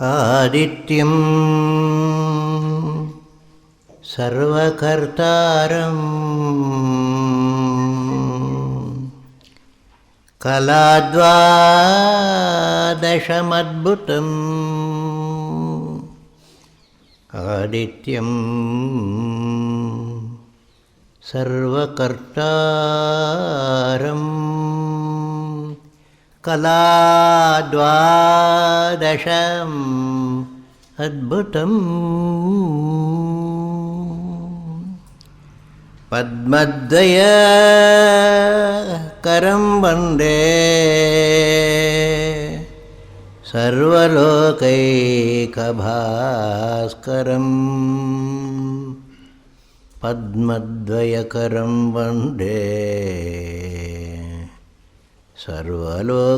आदित्यं सर्वकर्तारं कलाद्वादशमद्भुतम् आदित्यं सर्वकर्तारं कलाद्वादशम् अद्भुतम् पद्मद्वयकरं वन्दे सर्वलोकैकभास्करम् पद्मद्वयकरं वन्दे सर्वलोकैकभास्करम्।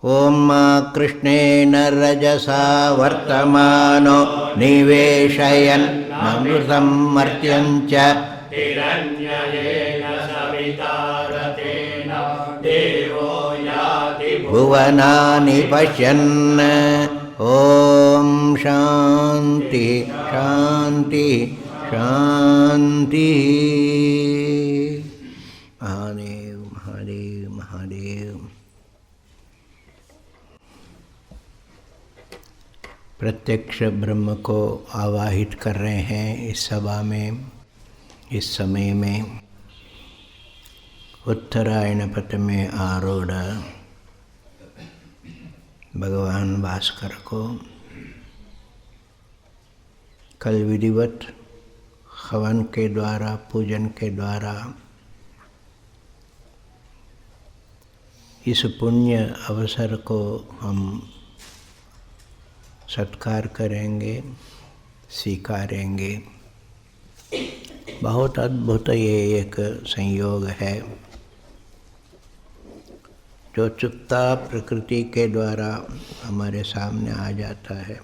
ॐ कृष्णेन रजसा वर्तमानो निवेशयन् अमृतं मर्त्यं च हिरण्ययेन सविता रतेन देवो याति भुवनानि पश्यन्। ॐ शान्ति शान्ति शान्ति। महादेव महादेव महादेव। प्रत्यक्ष ब्रह्म को आवाहित कर रहे हैं इस सभा में, इस समय में। उत्तरायण पथ में आरूढ़ भगवान भास्कर को कल विधिवत हवन के द्वारा, पूजन के द्वारा इस पुण्य अवसर को हम सत्कार करेंगे, स्वीकारेंगे। बहुत अद्भुत ये एक संयोग है जो चुप्ता प्रकृति के द्वारा हमारे सामने आ जाता है।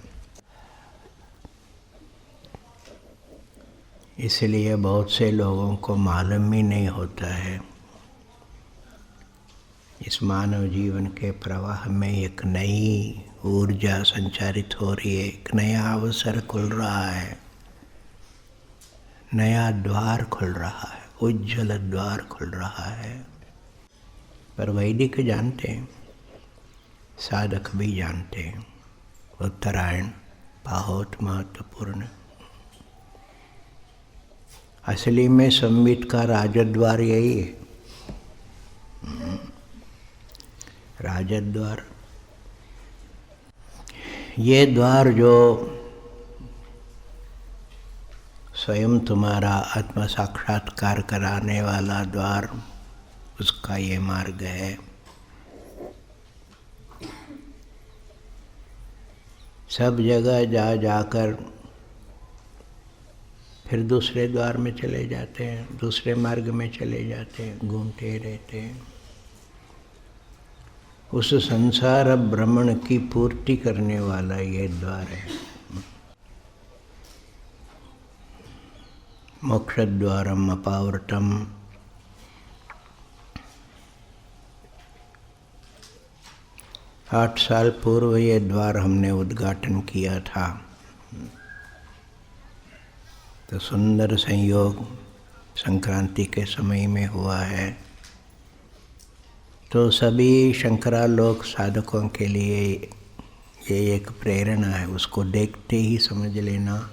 इसलिए बहुत से लोगों को मालूम ही नहीं होता है। इस मानव जीवन के प्रवाह में एक नई ऊर्जा संचारित हो रही है, एक नया अवसर खुल रहा है, नया द्वार खुल रहा है, उज्ज्वल द्वार खुल रहा है। पर वैदिक जानते हैं, साधक भी जानते हैं, उत्तरायण बहुत महत्वपूर्ण। असली में संबित का राजद्वार यही है। राजद्वार ये द्वार जो स्वयं तुम्हारा आत्म साक्षात्कार कराने वाला द्वार, उसका ये मार्ग है। सब जगह जा जाकर फिर दूसरे द्वार में चले जाते हैं, दूसरे मार्ग में चले जाते हैं, घूमते रहते हैं। उस संसार भ्रमण की पूर्ति करने वाला ये द्वार है। मोक्षद्वारम अपावृतम। 8 साल पूर्व ये द्वार हमने उद्घाटन किया था। तो सुंदर संयोग संक्रांति के समय में हुआ है। तो सभी शंकरालोक साधकों के लिए ये एक प्रेरणा है। उसको देखते ही समझ लेना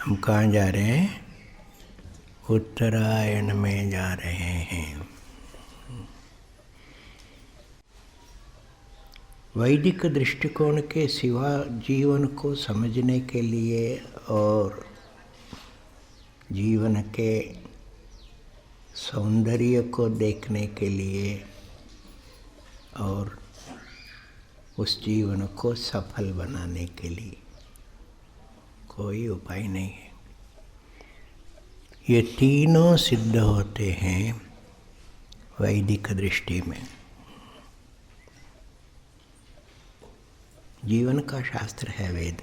हम कहाँ जा रहे हैं। उत्तरायण में जा रहे हैं। वैदिक दृष्टिकोण के सिवा जीवन को समझने के लिए और जीवन के सौंदर्य को देखने के लिए और उस जीवन को सफल बनाने के लिए कोई उपाय नहीं है। ये तीनों सिद्ध होते हैं वैदिक दृष्टि में। जीवन का शास्त्र है वेद।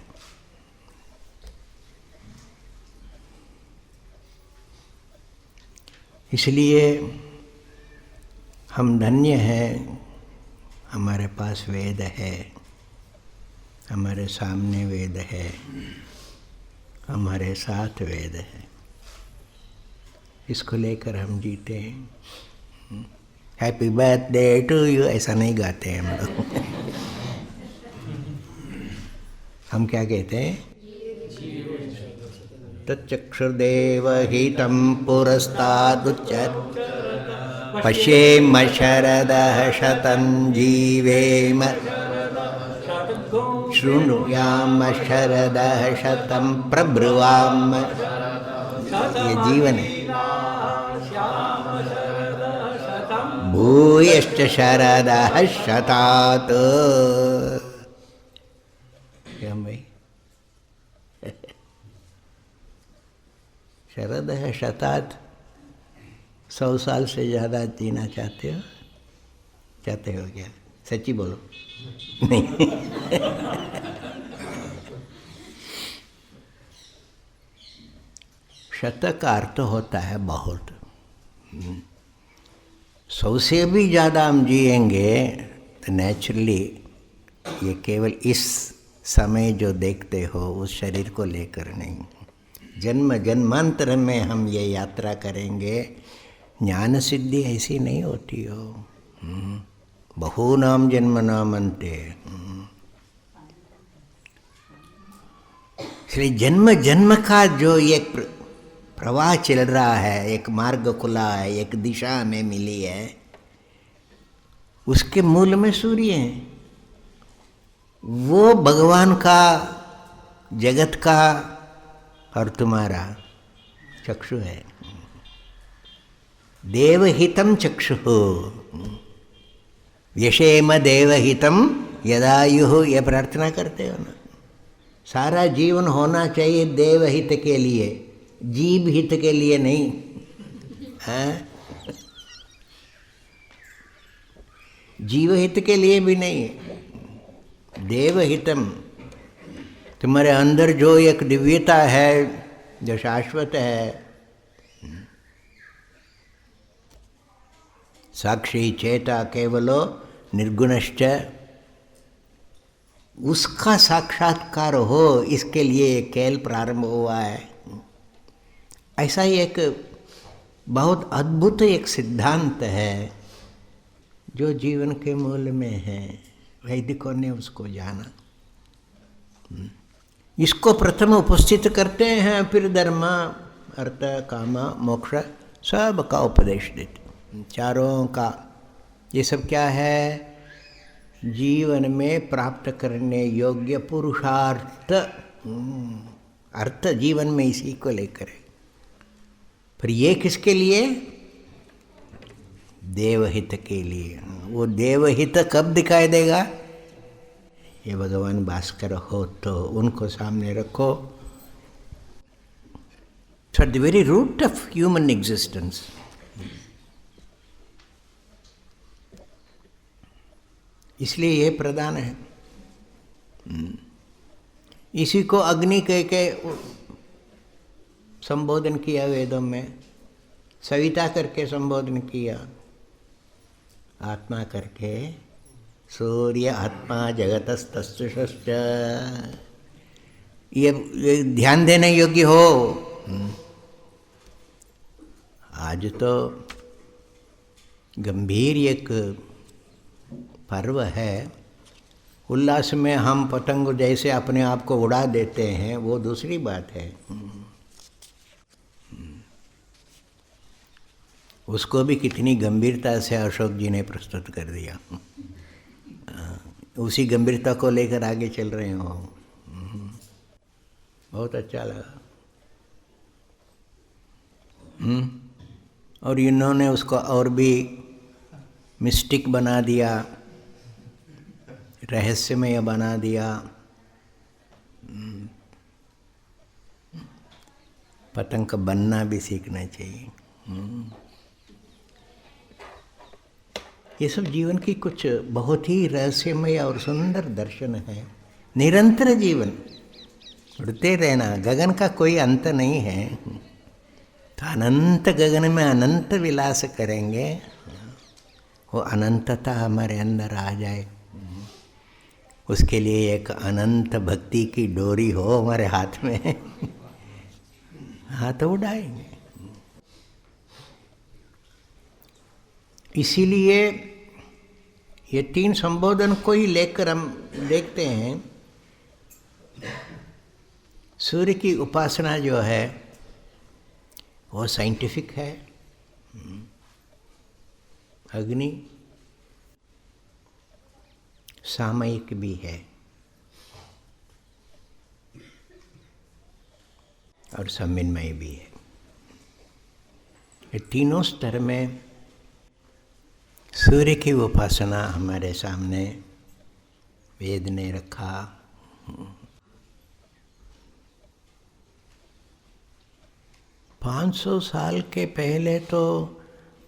इसलिए हम धन्य हैं, हमारे पास वेद है, हमारे सामने वेद है, हमारे साथ वेद है। इसको लेकर हम जीते हैं। हैप्पी बर्थडे टू यू ऐसा नहीं गाते हैं हम लोग। हम क्या कहते हैं? तच्चक्षुर्देवहितं पुरस्तादुच्चर पश्येम शरदः शतं जीवेम शृणुयाम शरदः शतं प्रब्रुवाम। ये जीवन है। भूयश्च शरदः शतात्। क्या भाई? शरदः शतात् 100 साल से ज़्यादा जीना चाहते हो? चाहते हो क्या? सच्ची बोलो। नहीं। शतक का अर्थ होता है बहुत। 100 से भी ज़्यादा हम जिएंगे तो नेचुरली ये केवल इस समय जो देखते हो उस शरीर को लेकर नहीं, जन्म जन्मांतर में हम ये यात्रा करेंगे। ज्ञान सिद्धि ऐसी नहीं होती हो। बहूनाम जन्मनाम अन्ते। इसलिए जन्म जन्म का जो एक प्रवाह चल रहा है, एक मार्ग खुला है, एक दिशा हमें मिली है, उसके मूल में सूर्य है। वो भगवान का, जगत का और तुम्हारा चक्षु है। देवहितं चक्षुः व्यशेम देवहितं यदायुः। ये प्रार्थना करते हो ना। सारा जीवन होना चाहिए देवहित के लिए, जीव हित के लिए नहीं। जीव हित के लिए भी नहीं, देवहितम। तुम्हारे अंदर जो एक दिव्यता है, जो शाश्वत है, साक्षी चेता केवलो निर्गुणश्च, उसका साक्षात्कार हो, इसके लिए खेल प्रारंभ हुआ है। ऐसा ही एक बहुत अद्भुत एक सिद्धांत है जो जीवन के मूल में है। वैदिकों ने उसको जाना। इसको प्रथम उपस्थित करते हैं, फिर धर्म अर्थ काम मोक्ष सब का उपदेश देते। चारों का ये सब क्या है? जीवन में प्राप्त करने योग्य पुरुषार्थ। अर्थ जीवन में इसी को लेकर है। फिर ये किसके लिए? देवहित के लिए। वो देवहित कब दिखाई देगा? ये भगवान भास्कर हो तो उनको सामने रखो। For the very root of human existence. इसलिए ये प्रदान है। इसी को अग्नि कह के संबोधन किया वेदों में, सविता करके संबोधन किया, आत्मा करके सूर्य आत्मा जगतस्तुष्ट। ये ध्यान देने योग्य हो। आज तो गंभीर एक पर्व है। उल्लास में हम पतंग जैसे अपने आप को उड़ा देते हैं, वो दूसरी बात है। उसको भी कितनी गंभीरता से अशोक जी ने प्रस्तुत कर दिया। उसी गंभीरता को लेकर आगे चल रहे हो। बहुत अच्छा लगा। और इन्होंने उसको और भी मिस्टिक बना दिया, रहस्यमय बना दिया। पतंग का बनना भी सीखना चाहिए। ये सब जीवन की कुछ बहुत ही रहस्यमय और सुंदर दर्शन है। निरंतर जीवन, उड़ते रहना, गगन का कोई अंत नहीं है। तो अनंत गगन में अनंत विलास करेंगे, वो अनंतता हमारे अंदर आ जाए, उसके लिए एक अनंत भक्ति की डोरी हो हमारे हाथ में, हाथ उड़ाएंगे। इसीलिए ये 3 संबोधन को ही लेकर हम देखते हैं, सूर्य की उपासना जो है वो साइंटिफिक है, अग्नि सामयिक भी है और सम्मिन्मय भी है। ये तीनों स्तर में सूर्य की उपासना हमारे सामने वेद ने रखा। 500 साल के पहले तो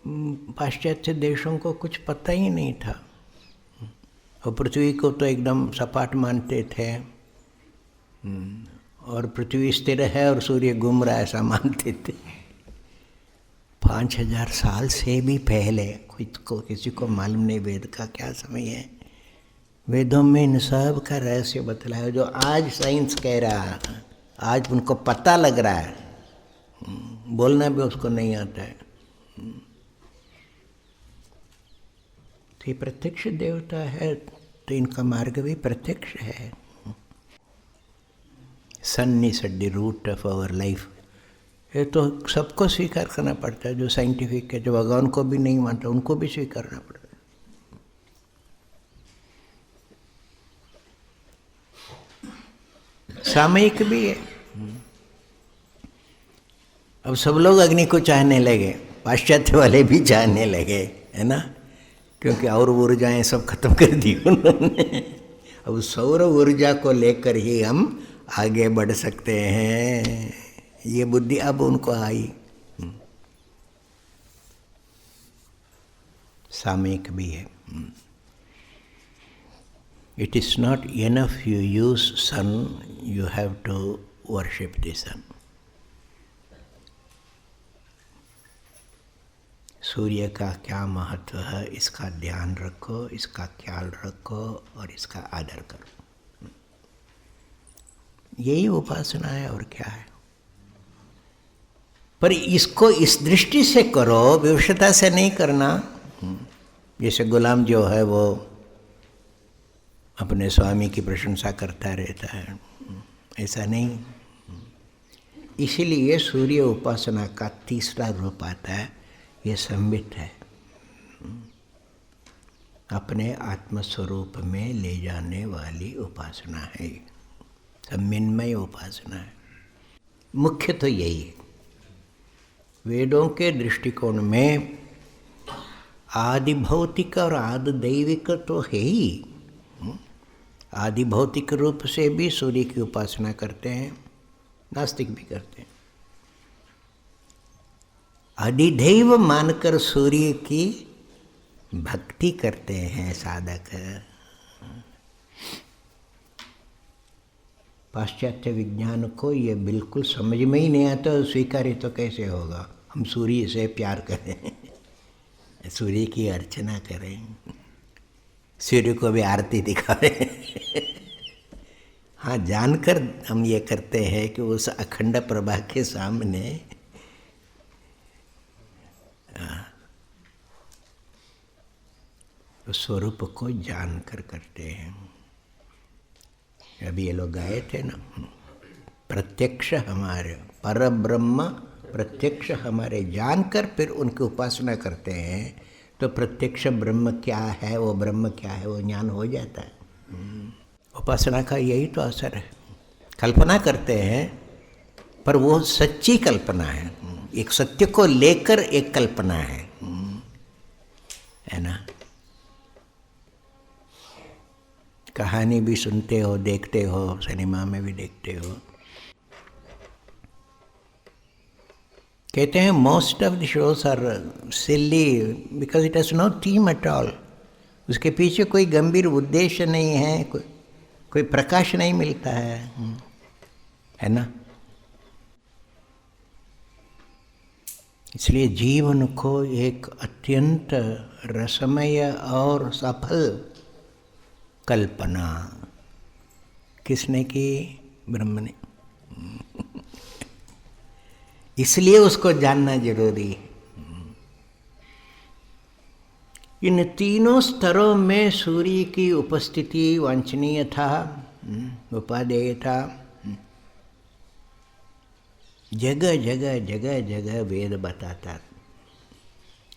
पाश्चात्य देशों को कुछ पता ही नहीं था, और पृथ्वी को तो एकदम सपाट मानते थे, और पृथ्वी स्थिर है और सूर्य घूम रहा है ऐसा मानते थे। 5000 साल से भी पहले खुद को किसी को मालूम नहीं वेद का क्या समय है। वेदों में इन सब का रहस्य बतलाया जो आज साइंस कह रहा है, आज उनको पता लग रहा है, बोलना भी उसको नहीं आता है। तो ये प्रत्यक्ष देवता है, तो इनका मार्ग भी प्रत्यक्ष है। Sun is the root of our life, ये तो सबको स्वीकार करना पड़ता है। जो साइंटिफिक है, जो भगवान को भी नहीं मानता, उनको भी स्वीकार करना पड़ता है। सामयिक भी है। अब सब लोग अग्नि को चाहने लगे, पाश्चात्य वाले भी चाहने लगे, है ना, क्योंकि और ऊर्जाएं सब खत्म कर दी उन्होंने। अब सौर ऊर्जा को लेकर ही हम आगे बढ़ सकते हैं, ये बुद्धि अब उनको आई। सामयिक भी है। It is not enough you use sun, you have to worship the sun. सूर्य का क्या महत्व है, इसका ध्यान रखो, इसका ख्याल रखो और इसका आदर करो। यही उपासना है और क्या है। पर इसको इस दृष्टि से करो, विवशता से नहीं करना। जैसे गुलाम जो है वो अपने स्वामी की प्रशंसा करता रहता है, ऐसा नहीं। इसीलिए सूर्य उपासना का तीसरा रूप आता है, ये संबित है, अपने आत्मस्वरूप में ले जाने वाली उपासना है, सम्मिन्मय उपासना है। मुख्य तो यही है। वेदों के दृष्टिकोण में आदि भौतिक और आदि दैविक तो है ही। आदि भौतिक रूप से भी सूर्य की उपासना करते हैं, नास्तिक भी करते हैं। अधिदैव मानकर सूर्य की भक्ति करते हैं साधक। पाश्चात्य विज्ञान को ये बिल्कुल समझ में ही नहीं आता, स्वीकार्य तो कैसे होगा। हम सूर्य से प्यार करें, सूर्य की अर्चना करें, सूर्य को भी आरती दिखाएं। हाँ, जानकर हम ये करते हैं कि उस अखंड प्रभा के सामने स्वरूप को जानकर करते हैं। अभी ये लोग गाए थे ना, प्रत्यक्ष हमारे पर ब्रह्म प्रत्यक्ष हमारे जानकर फिर उनकी उपासना करते हैं, तो प्रत्यक्ष ब्रह्म क्या है, वो ब्रह्म क्या है, वो ज्ञान हो जाता है। उपासना का यही तो असर है। कल्पना करते हैं पर वो सच्ची कल्पना है, एक सत्य को लेकर एक कल्पना है ना। कहानी भी सुनते हो, देखते हो, सिनेमा में भी देखते हो। कहते हैं most of the shows are silly because it has no theme at all. उसके पीछे कोई गंभीर उद्देश्य नहीं है, कोई प्रकाश नहीं मिलता है ना। इसलिए जीवन को एक अत्यंत रसमय और सफल कल्पना किसने की? ब्रह्म ने। इसलिए उसको जानना जरूरी है। इन तीनों स्तरों में सूर्य की उपस्थिति वांछनीय था, उपादेय था। जगह जगह जगह जगह वेद बताता।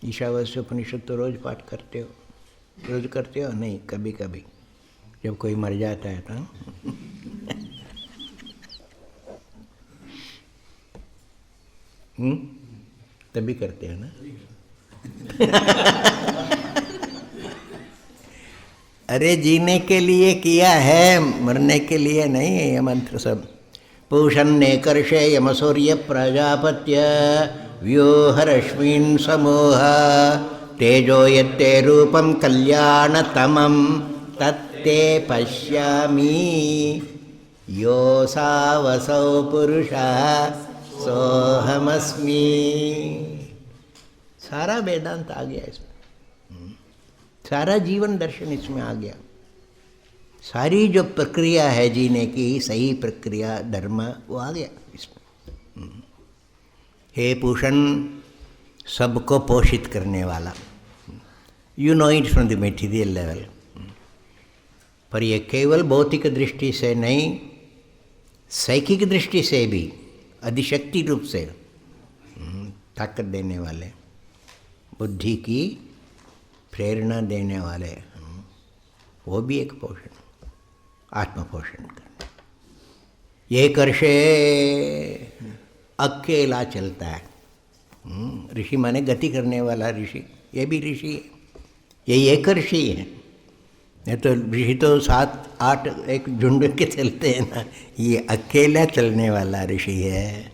ईशावास्य उपनिषद तो रोज पाठ करते हो? रोज करते हो? नहीं, कभी कभी जब कोई मर जाता है तो तभी करते हैं ना। अरे जीने के लिए किया है, मरने के लिए नहीं है ये मंत्र सब। पूषन्ने कर्षे यमसूर्य प्रजापत्य व्यूहरश्मीन् समूह तेजो यत्ते रूपं कल्याणतमं तत्ते पश्यामि योऽसावसौ पुरुषः सोऽहमस्मि। सारा वेदांत आ गया इसमें, सारा जीवन दर्शन इसमें आ गया। सारी जो प्रक्रिया है जीने की, सही प्रक्रिया धर्म, वो आ गया इसमें। हे पूषण, सबको पोषित करने वाला, you know it from the material level. पर ये केवल भौतिक दृष्टि से नहीं, साइकिक दृष्टि से भी, अधिशक्ति रूप से ताकत देने वाले, बुद्धि की प्रेरणा देने वाले, वो भी एक पोषण, आत्म पोषण करना। ये कर्षे अकेला चलता है। ऋषि माने गति करने वाला ऋषि, ये भी ऋषि है, ये एक ऋषि है। नहीं तो ऋषि तो 7-8 एक झुंड के चलते हैं ना, ये अकेला चलने वाला ऋषि है।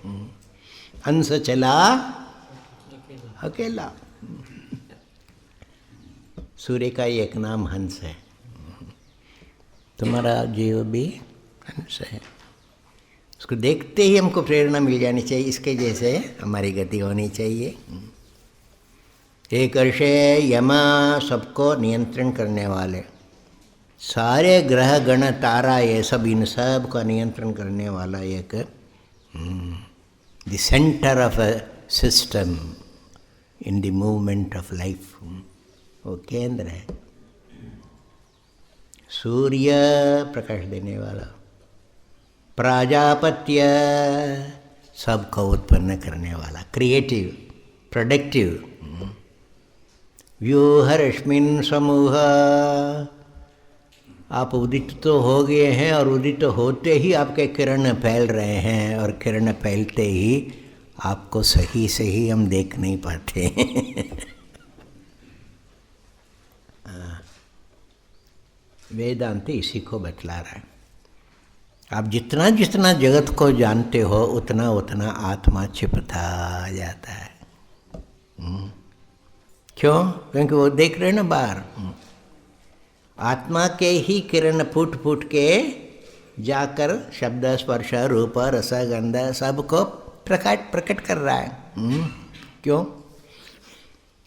हंस चला अकेला। सूर्य का एक नाम हंस है, तुम्हारा जीव भी हंस है। उसको देखते ही हमको प्रेरणा मिल जानी चाहिए, इसके जैसे हमारी गति होनी चाहिए। एक अर्षे यमा, सबको नियंत्रण करने वाले, सारे ग्रह गण तारा ये सब, इन सब का नियंत्रण करने वाला एक the centre of a system in the movement of life, वो केंद्र है। सूर्य प्रकाश देने वाला, प्राजापत्य सबको उत्पन्न करने वाला, क्रिएटिव, प्रोडक्टिव। व्यूहरश्मिन् समूह, आप उदित तो हो गए हैं और उदित होते ही आपके किरण फैल रहे हैं, और किरण फैलते ही आपको सही सही हम देख नहीं पाते। वेदांत इसी को बतला रहा है। आप जितना जितना जगत को जानते हो, उतना उतना आत्मा छिपता जाता है। क्यों? क्योंकि वो देख रहे हैं ना बाहर, आत्मा के ही किरण फूट फूट के जाकर शब्द स्पर्श रूप रस गंध सबको प्रकट कर रहा है। क्यों?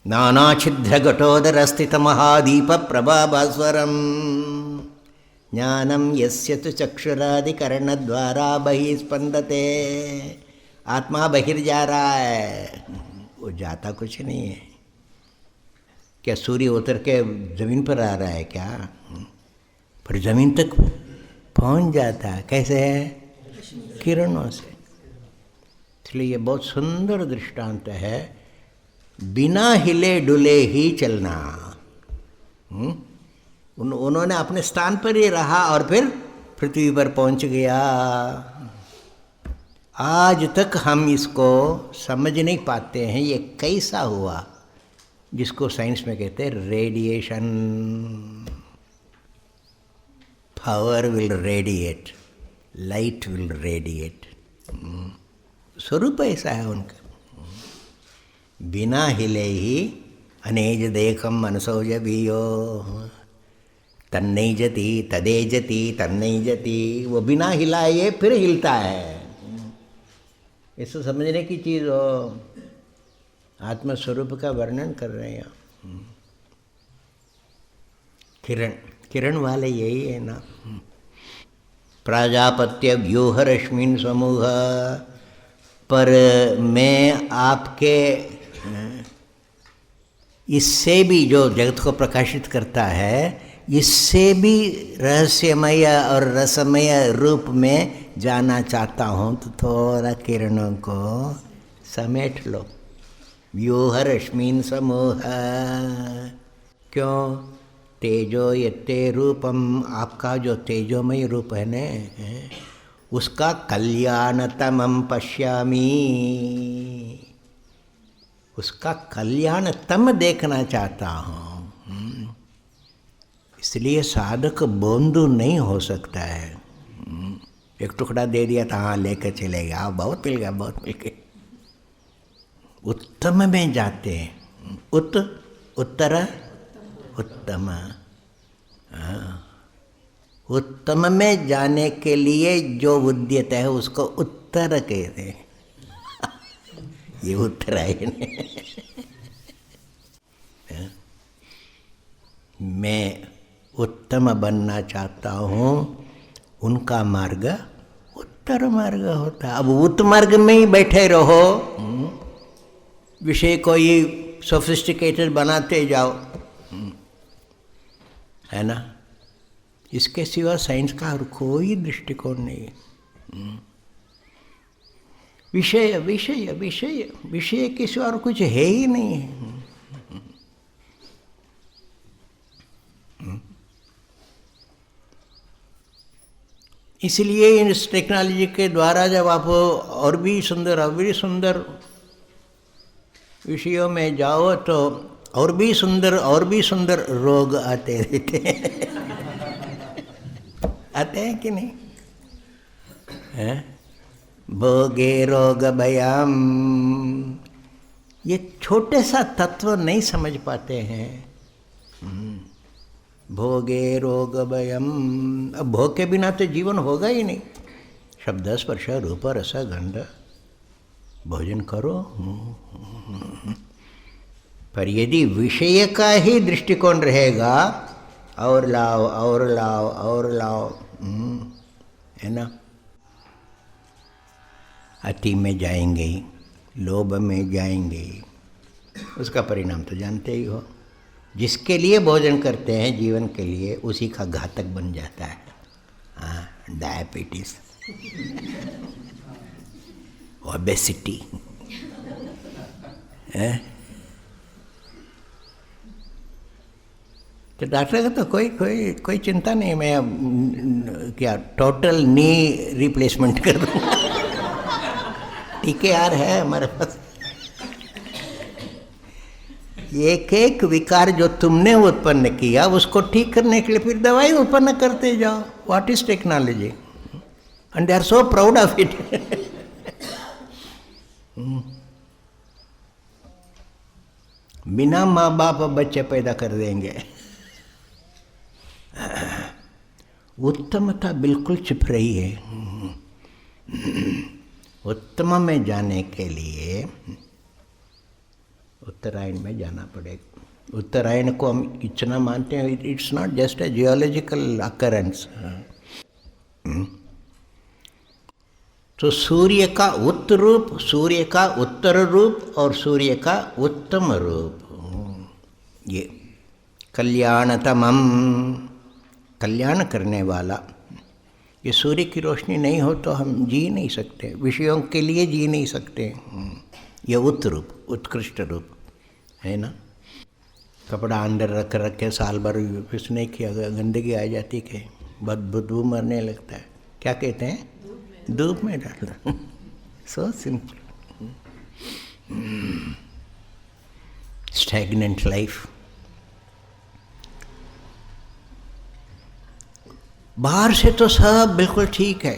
नाना छिद्र घटोदर स्थित महादीप प्रभाभास्वरम ज्ञानम यस्य तु चक्षुरादिकरण द्वारा बहिस्पंदते। आत्मा बहिर जा रहा है, वो जाता कुछ नहीं है। क्या सूर्य उतर के ज़मीन पर आ रहा है क्या? पर ज़मीन तक पहुंच जाता है। कैसे है? किरणों से। इसलिए ये बहुत सुंदर दृष्टांत है, बिना हिले डुले ही चलना। उन्होंने अपने स्थान पर ही रहा और फिर पृथ्वी पर पहुंच गया। आज तक हम इसको समझ नहीं पाते हैं, ये कैसा हुआ, जिसको साइंस में कहते हैं radiation. Power will radiate, light will radiate. स्वरूप ऐसा है उनका। बिना हिले ही अनेज देखम मनसोज भीयो तन्नैजति तदेजति तन्नैजति। वो बिना हिलाए फिर हिलता है। इसको समझने की चीज़ हो। आत्मस्वरूप का वर्णन कर रहे हैं यहाँ। किरण, किरण वाले यही है ना। प्राजापत्य व्यूह रश्मिन समूह, पर मैं आपके इससे भी जो जगत को प्रकाशित करता है, इससे भी रहस्यमय और रसमय रूप में जाना चाहता हूँ, तो थोड़ा किरणों को समेट लो। व्यूह रश्मिन समूह, क्यों? तेजो यत्ते रूपम, आपका जो तेजोमय रूप है न, उसका कल्याणतमं पश्यामि, उसका कल्याणतम देखना चाहता हूँ। इसलिए साधक बोंदू नहीं हो सकता है। एक टुकड़ा दे दिया था, हाँ लेकर चले गया, बहुत मिल गया, बहुत मिल गया। उत्तम में जाते हैं, उत्तर उत्तम, उत्तम में जाने के लिए जो उद्यत है उसको उत्तर कहते हैं। ये उत्तरायण मैं उत्तम बनना चाहता हूँ, उनका मार्ग उत्तर मार्ग होता है। अब उत मार्ग में ही बैठे रहो, विषय को ही सोफिस्टिकेटेड बनाते जाओ, है ना। इसके सिवा साइंस का और कोई दृष्टिकोण नहीं है। विषय विषय विषय विषय के सिवा और कुछ है ही नहीं है। इसलिए इस टेक्नोलॉजी के द्वारा जब आप और भी सुंदर विषयों में जाओ तो और भी सुंदर रोग आते रहते हैं। आते हैं कि नहीं? है? भोगे रोग भयम, ये छोटे सा तत्व नहीं समझ पाते हैं। भोगे रोग भयम, अब भोग के बिना तो जीवन होगा ही नहीं। शब्द स्पर्श रूप रस गंध, भोजन करो। पर यदि विषय का ही दृष्टिकोण रहेगा, और लाओ और लाओ और लाओ, है ना, अति में जाएंगे, लोभ में जाएंगे, उसका परिणाम तो जानते ही हो। जिसके लिए भोजन करते हैं जीवन के लिए, उसी का घातक बन जाता है। हाँ, डायबिटीज, ओबेसिटी, तो डॉक्टर का तो कोई चिंता नहीं, मैं क्या टोटल नी रिप्लेसमेंट कर दूँगा। TKR है हमारे पास। एक विकार जो तुमने उत्पन्न किया उसको ठीक करने के लिए फिर दवाई उत्पन्न करते जाओ। What is technology, and they are so proud of it. बिना माँ बाप बच्चे पैदा कर देंगे। उत्तमता बिल्कुल छिप रही है। उत्तम में जाने के लिए उत्तरायण में जाना पड़ेगा। उत्तरायण को हम इतना मानते हैं, it's not just a geological occurrence. तो सूर्य का उत्तर रूप, सूर्य का उत्तर रूप और सूर्य का उत्तम रूप, ये कल्याणतमम, कल्याण करने वाला। ये सूर्य की रोशनी नहीं हो तो हम जी नहीं सकते, विषयों के लिए जी नहीं सकते। ये उत्तरूप, उत्कृष्ट रूप है ना। कपड़ा अंदर रख के साल भर यूज नहीं किया, गंदगी आ जाती है, बदबू मरने लगता है। क्या कहते हैं? धूप में डालना। So simple. Stagnant life. बाहर से तो सब बिल्कुल ठीक है,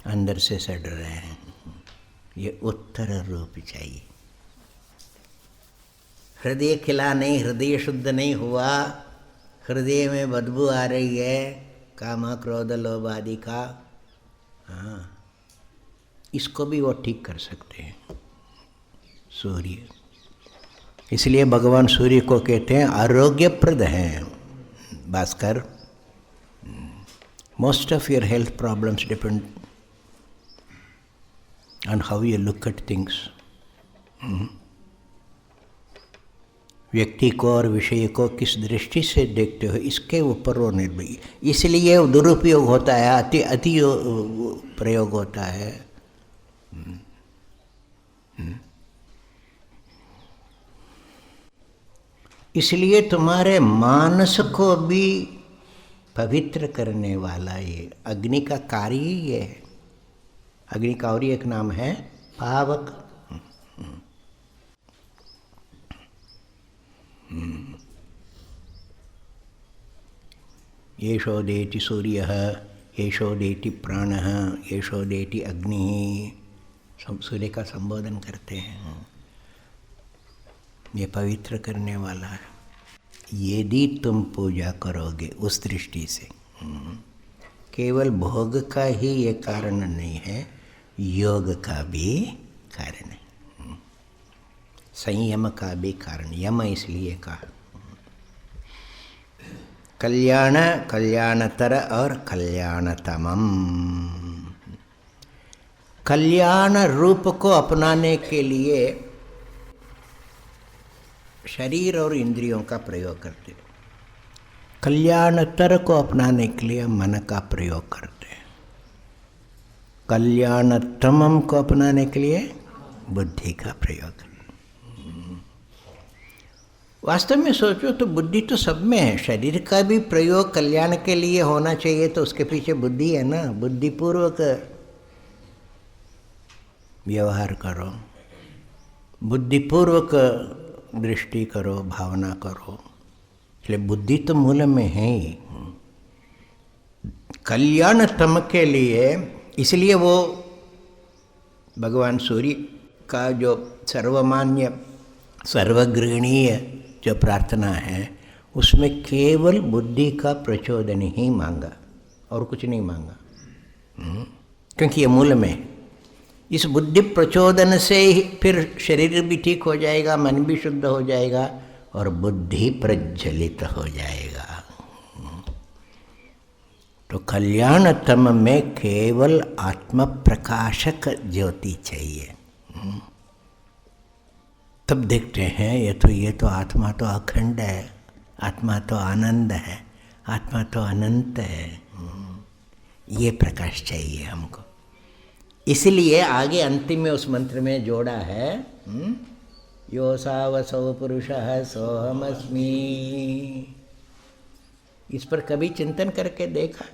अंदर से सड़ रहे हैं। ये उत्तर रूप चाहिए। हृदय खिला नहीं, हृदय शुद्ध नहीं हुआ, हृदय में बदबू आ रही है काम क्रोध लोभ आदि का। हाँ, इसको भी वो ठीक कर सकते हैं। सूर्य। इसलिए भगवान सूर्य को कहते हैं आरोग्यप्रद हैं। Bhaskar, most of your health problems depend on how you look at things. व्यक्ति को और विषय को किस दृष्टि से देखते हो, इसके ऊपर वो निर्भर। इसलिए दुरुपयोग होता है, अति प्रयोग होता है। इसलिए तुम्हारे मानस को भी पवित्र करने वाला ये अग्नि का कार्य ही ये है। अग्नि का और एक नाम है पावक। येषोदेति सूर्यः, येषोदेति प्राणः, येषोदेति अग्निः। सूर्य का संबोधन करते हैं। ये पवित्र करने वाला है। यदि तुम पूजा करोगे उस दृष्टि से, केवल भोग का ही ये कारण नहीं है, योग का भी कारण है, संयम का भी कारण। यम इसलिए कहा। कल्याण, कल्याणतर और कल्याणतमम। कल्याण रूप को अपनाने के लिए शरीर और इंद्रियों का प्रयोग करते हैं। कल्याणतर को अपनाने के लिए मन का प्रयोग करते हैं। कल्याणतमम को अपनाने के लिए बुद्धि का प्रयोग करते हैं। वास्तव में सोचो तो बुद्धि तो सब में है। शरीर का भी प्रयोग कल्याण के लिए होना चाहिए, तो उसके पीछे बुद्धि है ना। बुद्धिपूर्वक व्यवहार करो, बुद्धिपूर्वक दृष्टि करो, भावना करो। इसलिए बुद्धि तो मूल में है ही। कल्याणतम के लिए, इसलिए वो भगवान सूर्य का जो सर्वमान्य सर्वगृहणीय जो प्रार्थना है, उसमें केवल बुद्धि का प्रचोदन ही मांगा और कुछ नहीं मांगा, क्योंकि ये मूल में है। इस बुद्धि प्रचोदन से ही फिर शरीर भी ठीक हो जाएगा, मन भी शुद्ध हो जाएगा और बुद्धि प्रज्वलित हो जाएगा। तो कल्याणतम में केवल आत्म प्रकाशक ज्योति चाहिए। तब देखते हैं ये तो आत्मा तो अखंड है, आत्मा तो आनंद है, आत्मा तो अनंत है। ये प्रकाश चाहिए हमको। इसलिए आगे अंतिम में उस मंत्र में जोड़ा है, यो सावसौ पुरुषः सोहमस्मि। इस पर कभी चिंतन करके देखा?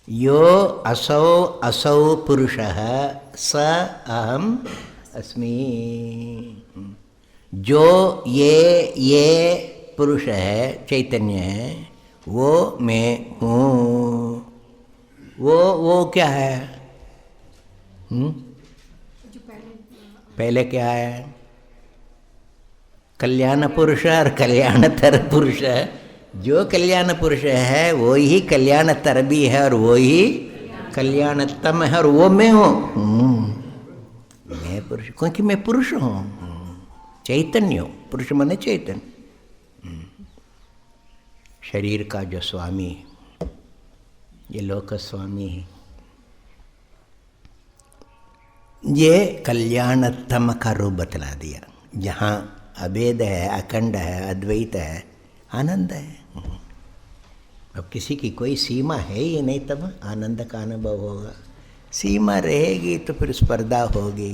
यो असौ पुरुषः स अहम अस्मि। जो ये पुरुष है, चैतन्य है, वो मैं हूँ। वो क्या है? पहले क्या है? कल्याण पुरुष और कल्याणतर पुरुष है। जो कल्याण पुरुष है वो ही कल्याणतर भी है और वो ही कल्याणतम है, और वो मैं हूँ। मैं पुरुष, क्योंकि मैं पुरुष हूँ, चैतन्य हूँ। पुरुष माने चैतन्य। शरीर का जो स्वामी, ये लोक स्वामी है। ये कल्याणतम का रूप बतला दिया। जहाँ अभेद है, अखंड है, अद्वैत है, आनंद है। अब किसी की कोई सीमा है ही नहीं, तब आनंद का अनुभव होगा। सीमा रहेगी तो फिर स्पर्धा होगी।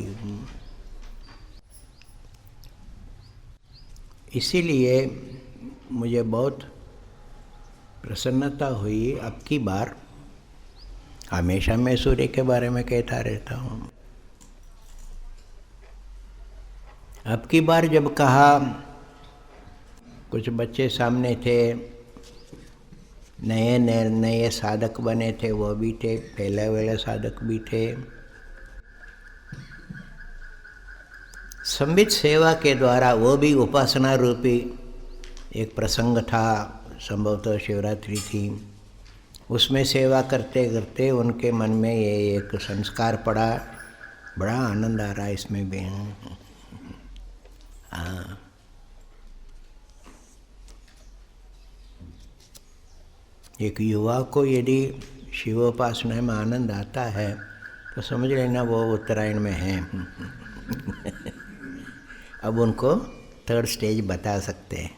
इसीलिए मुझे बहुत प्रसन्नता हुई। अब की बार, हमेशा मैं सूर्य के बारे में कहता रहता हूँ, अब की बार जब कहा, कुछ बच्चे सामने थे, नए साधक बने थे, वो भी थे, पहले वाले साधक भी थे। संबित सेवा के द्वारा, वो भी उपासना रूपी एक प्रसंग था, संभवतः शिवरात्रि थी। उसमें सेवा करते करते उनके मन में ये एक संस्कार पड़ा, बड़ा आनंद आ रहा है इसमें भी। हाँ, एक युवा को यदि शिवोपासना में आनंद आता है तो समझ लेना वो उत्तरायण में है। अब उनको थर्ड स्टेज बता सकते हैं।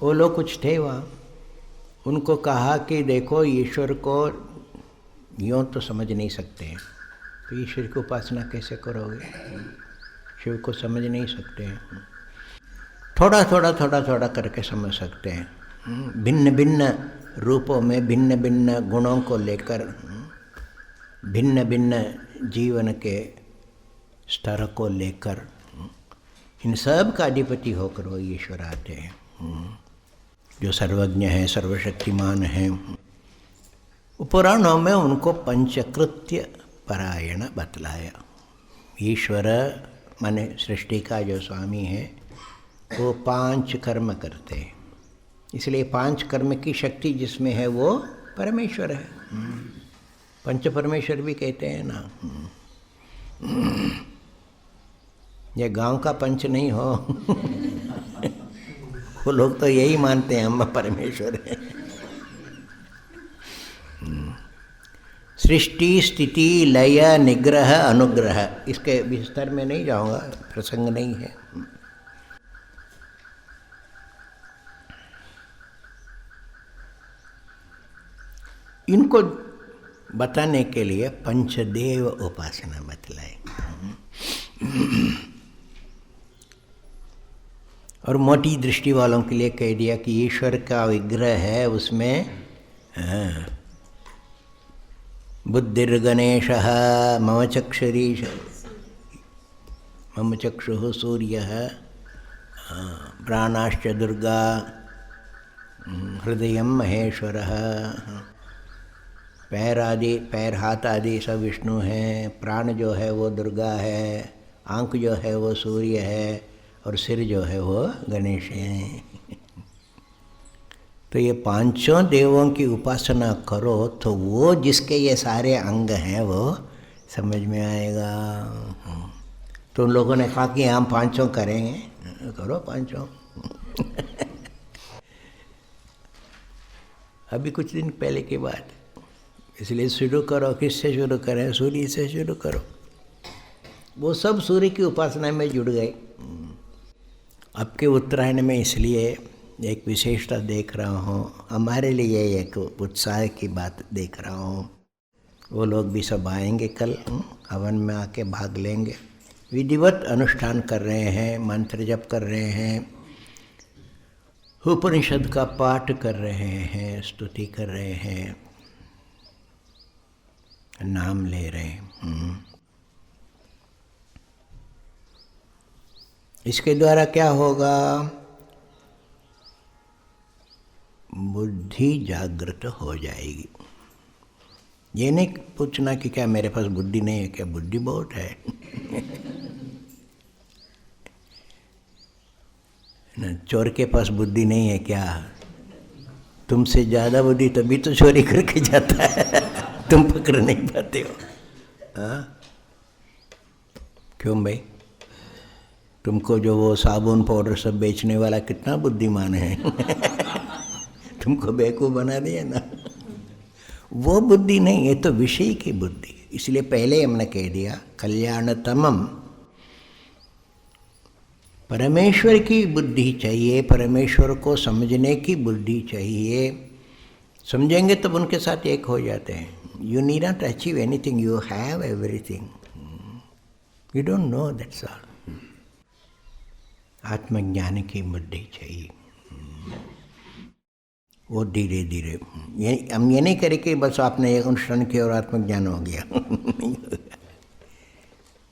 वो लोग कुछ थे वहाँ, उनको कहा कि देखो ईश्वर को यूँ तो समझ नहीं सकते हैं, तो ईश्वर की उपासना कैसे करोगे, शिव को समझ नहीं सकते हैं। थोड़ा थोड़ा करके समझ सकते हैं। भिन्न भिन्न रूपों में भिन्न भिन्न गुणों को लेकर, भिन्न भिन्न जीवन के स्तर को लेकर, इन सब का अधिपति होकर वो ईश्वर आते हैं, जो सर्वज्ञ है, सर्वशक्तिमान है। पुराणों में उनको पंचकृत्य परायण बतलाया। ईश्वर माने सृष्टि का जो स्वामी है वो 5 कर्म करते हैं, इसलिए 5 कर्म की शक्ति जिसमें है वो परमेश्वर है। पंच परमेश्वर भी कहते हैं ना। ये गांव का पंच नहीं हो। वो लोग तो यही मानते हैं हम परमेश्वर है। सृष्टि स्थिति लय निग्रह अनुग्रह, इसके विस्तार में नहीं जाऊंगा, प्रसंग नहीं है। इनको बताने के लिए पंचदेव उपासना बतलाए। और मोटी दृष्टि वालों के लिए कह दिया कि ईश्वर का विग्रह है, उसमें बुद्धिर्गणेशः मम चक्षुरीश मम चक्षुः सूर्यः प्राणाश्च दुर्गा हृदय महेश्वरः। पैर हाथ आदि सब विष्णु हैं, प्राण जो है वो दुर्गा है, आँख जो है वो सूर्य है, और सिर जो है वो गणेश है। तो ये 5 देवों की उपासना करो तो वो जिसके ये सारे अंग हैं वो समझ में आएगा। तो उन लोगों ने कहा कि हम 5 करेंगे, करो 5। अभी कुछ दिन पहले की बात, इसलिए शुरू करो। किससे शुरू करें? सूर्य से शुरू करो। वो सब सूर्य की उपासना में जुड़ गए। अब के उत्तरायण में इसलिए एक विशेषता देख रहा हूँ, हमारे लिए एक उत्साह की बात देख रहा हूँ। वो लोग भी सब आएंगे कल, हवन में आके भाग लेंगे। विधिवत अनुष्ठान कर रहे हैं, मंत्र जप कर रहे हैं, उपनिषद का पाठ कर रहे हैं, स्तुति कर रहे हैं, नाम ले रहे हैं। इसके द्वारा क्या होगा? बुद्धि जागृत हो जाएगी। ये नहीं पूछना कि क्या मेरे पास बुद्धि नहीं है, क्या बुद्धि बहुत है। न चोर के पास बुद्धि नहीं है क्या? तुमसे ज़्यादा बुद्धि तभी तो चोरी करके जाता है, तुम पकड़ नहीं पाते हो। हाँ क्यों भाई? तुमको जो वो साबुन पाउडर सब बेचने वाला कितना बुद्धिमान है। तुमको बेवकूफ़ बना दिया ना। वो बुद्धि नहीं, ये तो विषय की बुद्धि। इसलिए पहले हमने कह दिया कल्याणतमम, परमेश्वर की बुद्धि चाहिए, परमेश्वर को समझने की बुद्धि चाहिए। समझेंगे तब उनके साथ एक हो जाते हैं। You need not achieve anything, you have everything, you don't know, that's all. आत्मज्ञान की बुद्धि चाहिए। वो धीरे धीरे, हम ये नहीं करें कि बस आपने एक अनुष्ठान किया और आत्मज्ञान हो गया।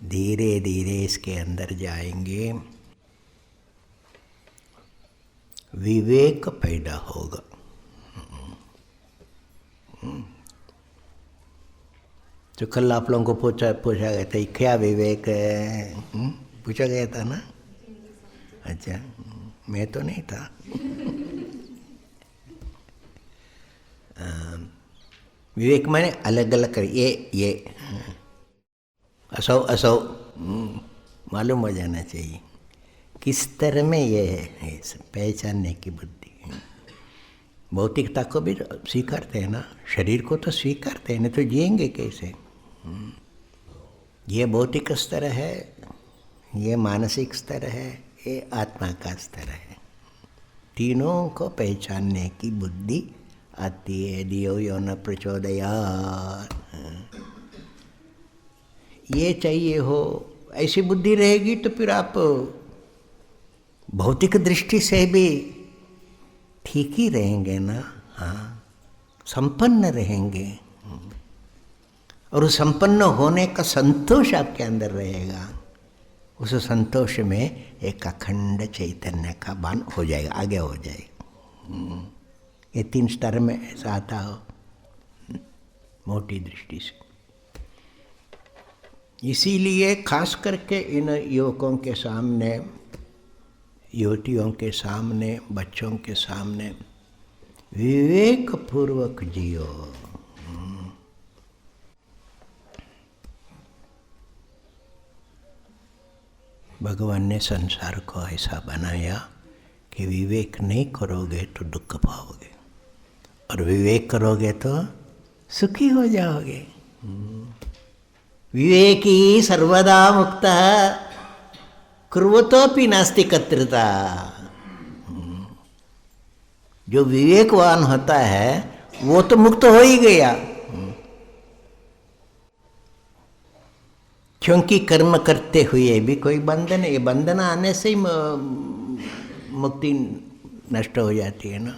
धीरे धीरे इसके अंदर जाएंगे, विवेक पैदा होगा। तो कल आप लोगों को पूछा गया था क्या विवेक है, पूछा गया था ना? अच्छा, मैं तो नहीं था। विवेक माने अलग अलग कर, ये असौ असौ मालूम हो जाना चाहिए किस तरह में ये है, पहचानने की बुद्धि। भौतिकता को भी स्वीकारते हैं ना, शरीर को तो स्वीकारते हैं, नहीं तो जिएंगे कैसे। ये भौतिक स्तर है, ये मानसिक स्तर है, ये आत्मा का स्तर है। तीनों को पहचानने की बुद्धि आती है। धियो यो न प्रचोदयात्, ये चाहिए हो, ऐसी बुद्धि रहेगी तो फिर आप भौतिक दृष्टि से भी ठीक ही रहेंगे ना। हाँ, संपन्न रहेंगे, और उस संपन्न होने का संतोष आपके अंदर रहेगा। उस संतोष में एक अखंड चैतन्य का भान हो जाएगा, आगे हो जाएगा। ये 3 स्तर में ऐसा आता हो मोटी दृष्टि से। इसीलिए खास करके इन युवकों के सामने, युवतियों के सामने, बच्चों के सामने विवेक पूर्वक जियो। भगवान ने संसार को ऐसा बनाया कि विवेक नहीं करोगे तो दुख पाओगे, और विवेक करोगे तो सुखी हो जाओगे। विवेकी सर्वदा मुक्तः कुर्वतोपि नास्ति कर्तृता। जो विवेकवान होता है वो तो मुक्त हो ही गया, क्योंकि कर्म करते हुए भी कोई बंधन, ये बंधन आने से ही मुक्ति नष्ट हो जाती है ना।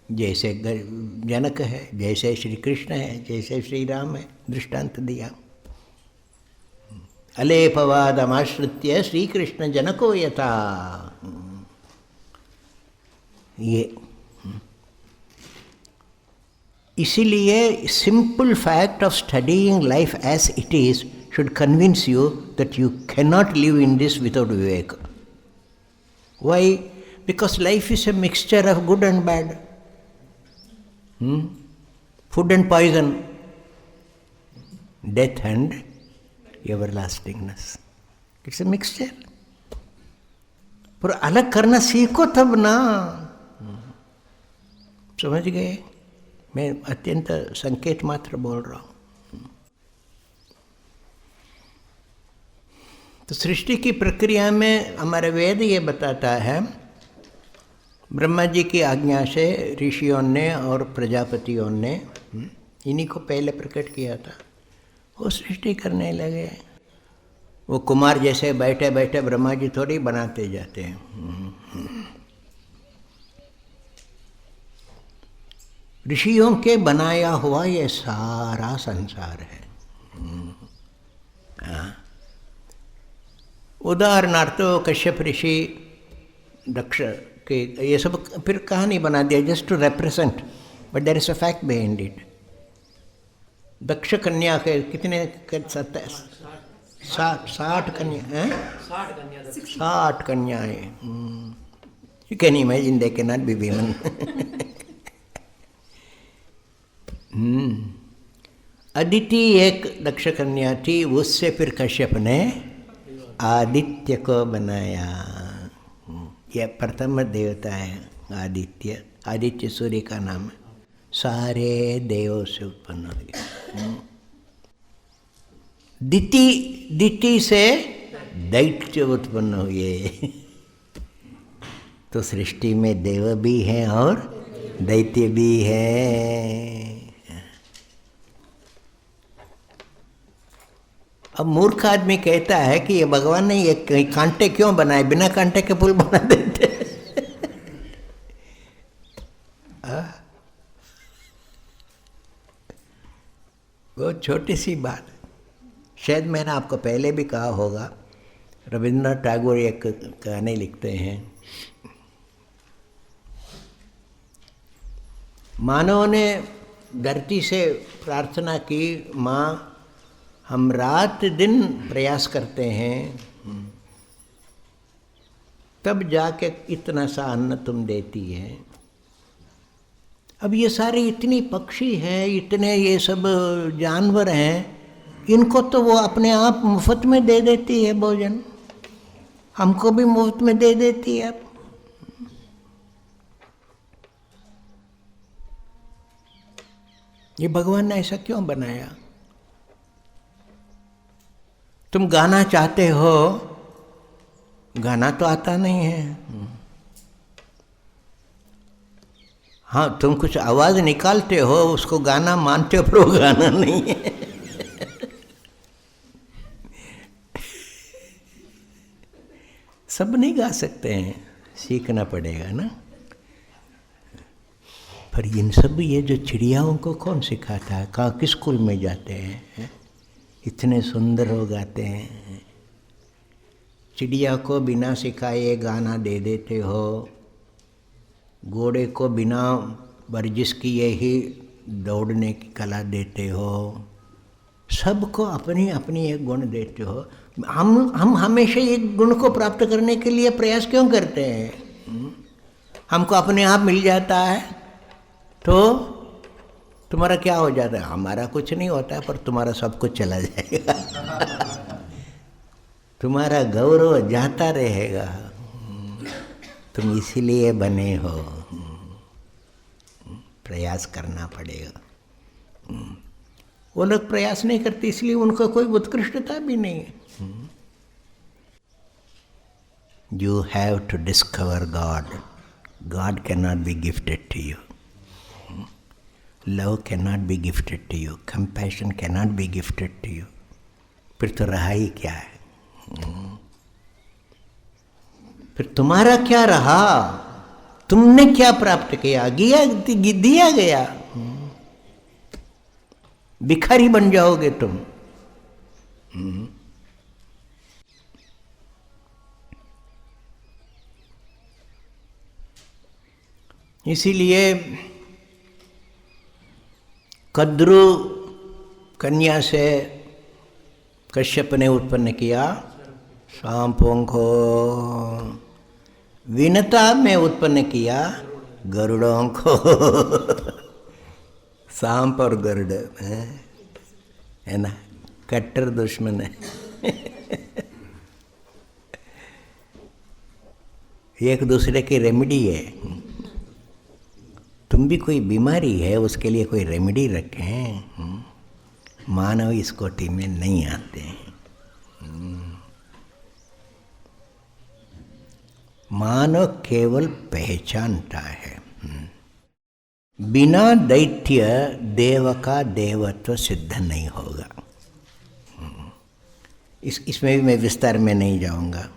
जैसे जनक है, जैसे श्री कृष्ण है, जैसे श्री राम है, दृष्टांत दिया। अलेपवादमाश्रित्य श्री कृष्ण जनको यथा। ये इसीलिए simple fact of studying life as it is should convince you that you can not live in this without विवेक। Why? Because life is a mixture of good and bad, food and poison, death and everlastingness. It's a mixture. पर अलग करना सीखो तब ना। समझ गए? मैं अत्यंत संकेत मात्र बोल रहा हूँ। तो सृष्टि की प्रक्रिया में हमारे वेद ये बताता है, ब्रह्मा जी की आज्ञा से ऋषियों ने और प्रजापतियों ने इन्हीं को पहले प्रकट किया था, वो सृष्टि करने लगे। वो कुमार जैसे बैठे बैठे ब्रह्मा जी थोड़ी बनाते जाते हैं। ऋषियों के बनाया हुआ ये सारा संसार है। उदाहरणार्थ कश्यप ऋषि, दक्ष के, ये सब फिर कहानी बना दिया just to represent, but there is a fact behind it. Daksha कन्या के कितने 60 कन्या हैं, 60 कन्याएं। You can imagine they can not be women. Aditi एक दक्ष कन्या थी, उससे फिर कश्यप ने आदित्य को बनाया। यह प्रथम देवता है आदित्य। आदित्य सूर्य का नाम है। सारे देवों से उत्पन्न हो गया। दिति से दैत्य उत्पन्न हुए। तो सृष्टि में देव भी हैं और दैत्य भी हैं। अब मूर्ख आदमी कहता है कि ये भगवान ने ये कांटे क्यों बनाए, बिना कांटे के पुल बना देते। बहुत छोटी सी बात, शायद मैंने आपको पहले भी कहा होगा। रविंद्रनाथ टैगोर एक कहानी लिखते हैं, मानव ने धरती से प्रार्थना की, माँ हम रात दिन प्रयास करते हैं, तब जाके इतना सा अन्न तुम देती है। अब ये सारे इतनी पक्षी हैं, इतने ये सब जानवर हैं, इनको तो वो अपने आप मुफ्त में दे देती है भोजन, हमको भी मुफ्त में दे देती है। ये भगवान ने ऐसा क्यों बनाया? तुम गाना चाहते हो, गाना तो आता नहीं है। हाँ, तुम कुछ आवाज निकालते हो, उसको गाना मानते हो, पर वो गाना नहीं है। सब नहीं गा सकते हैं, सीखना पड़ेगा ना। पर इन सब ये जो चिड़ियाओं को कौन सिखाता है? कहाँ, किस स्कूल में जाते हैं? इतने सुंदर हो गाते हैं। चिड़िया को बिना सिखाए गाना दे देते हो, घोड़े को बिना वर्जिश किए ही दौड़ने की कला देते हो, सबको अपनी अपनी एक गुण देते हो। हम हमेशा एक गुण को प्राप्त करने के लिए प्रयास क्यों करते हैं? हमको अपने आप मिल जाता है तो तुम्हारा क्या हो जाता है? हमारा कुछ नहीं होता है, पर तुम्हारा सब कुछ चला जाएगा। तुम्हारा गौरव जाता रहेगा। तुम इसीलिए बने हो। प्रयास करना पड़ेगा। वो लोग प्रयास नहीं करते, इसलिए उनको कोई उत्कृष्टता भी नहीं है। You have to discover God. God cannot be gifted to you. Love cannot be gifted to you. Compassion cannot be gifted to you. फिर तो रहा ही क्या है? फिर तुम्हारा क्या रहा? तुमने क्या प्राप्त किया? दिया गया। भिखारी बन जाओगे तुम। इसीलिए कद्रु कन्या से कश्यप ने उत्पन्न किया सांपों को, विनता में उत्पन्न किया गरुड़ों को। सांप और गरुड़ है ना, कट्टर दुश्मन है। एक दूसरे की रेमेडी है। तुम भी कोई बीमारी है, उसके लिए कोई रेमेडी रखें। मानव इस कोटि में नहीं आते हैं। मानव केवल पहचानता है। बिना दैत्य देव का देवत्व सिद्ध नहीं होगा। इसमें भी मैं विस्तार में नहीं जाऊंगा।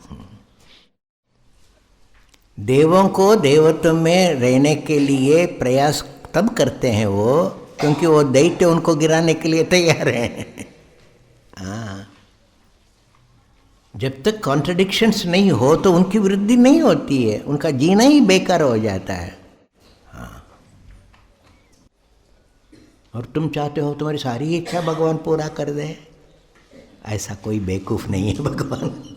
देवों को देवत्व में रहने के लिए प्रयास तब करते हैं वो, क्योंकि वो दैत्य उनको गिराने के लिए तैयार हैं। हाँ, जब तक कॉन्ट्रडिक्शंस नहीं हो तो उनकी वृद्धि नहीं होती है, उनका जीना ही बेकार हो जाता है। हाँ, और तुम चाहते हो तुम्हारी सारी इच्छा भगवान पूरा कर दे। ऐसा कोई बेवकूफ नहीं है भगवान।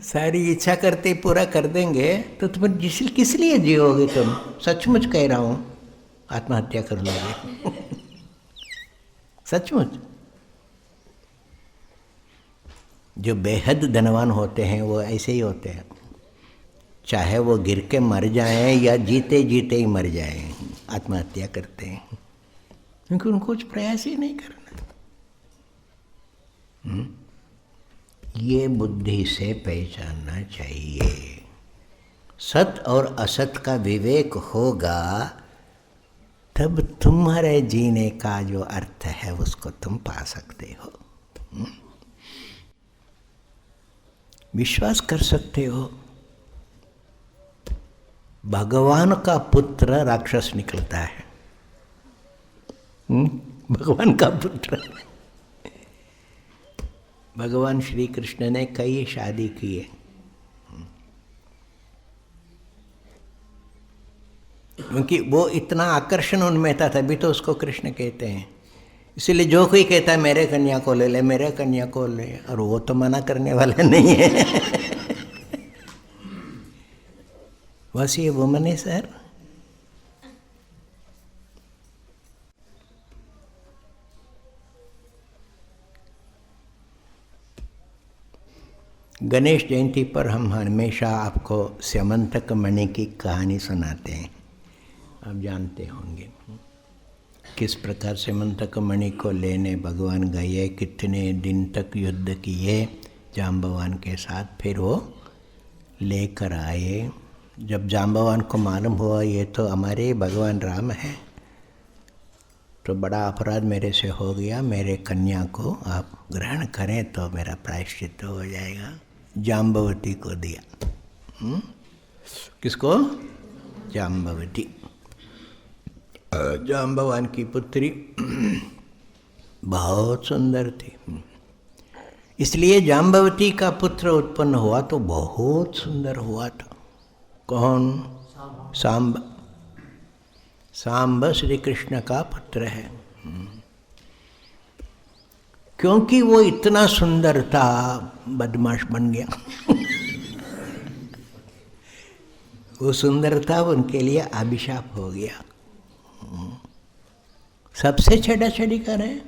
सारी इच्छा करते पूरा कर देंगे तो तुम किस लिए जियोगे? तुम सचमुच कह रहा हूं, आत्महत्या कर लोगे। सचमुच। जो बेहद धनवान होते हैं वो ऐसे ही होते हैं, चाहे वो गिर के मर जाएं या जीते जीते ही मर जाएं, आत्महत्या करते हैं, क्योंकि उनको कुछ प्रयास ही नहीं करना। ये बुद्धि से पहचानना चाहिए। सत और असत का विवेक होगा तब तुम्हारे जीने का जो अर्थ है उसको तुम पा सकते हो। विश्वास कर सकते हो भगवान का पुत्र राक्षस निकलता है। भगवान का पुत्र। भगवान श्री कृष्ण ने कई शादी किए, क्योंकि वो इतना आकर्षण उनमें था, तभी तो उसको कृष्ण कहते हैं। इसलिए जो कोई कहता है मेरे कन्या को ले ले, मेरे कन्या को ले, और वो तो मना करने वाला नहीं है। Was he a woman, sir? Ganesh Jayanti पर हम हमेशा आपको स्यमंतक मणि की कहानी सुनाते हैं। आप जानते होंगे किस प्रकार स्यमंतक मणि को लेने भगवान गए, कितने दिन तक युद्ध किए जाम्बवान के साथ, फिर वो लेकर आए। जब जाम्बवान को मालूम हुआ ये तो हमारे भगवान राम है, तो बड़ा अपराध मेरे से हो गया, मेरे कन्या को आप ग्रहण करें तो मेरा प्रायश्चित हो जाएगा। जाम्बवती को दिया। किसको? जाम्बवती। जाम्बवान की पुत्री बहुत सुंदर थी, इसलिए जाम्बवती का पुत्र उत्पन्न हुआ तो बहुत सुंदर हुआ था। कौन? सांब। सांब श्री कृष्ण का पुत्र है। क्योंकि वो इतना सुंदर था, बदमाश बन गया। वो सुंदरता उनके लिए अभिशाप हो गया। सबसे छेड़ाछेड़ी करें।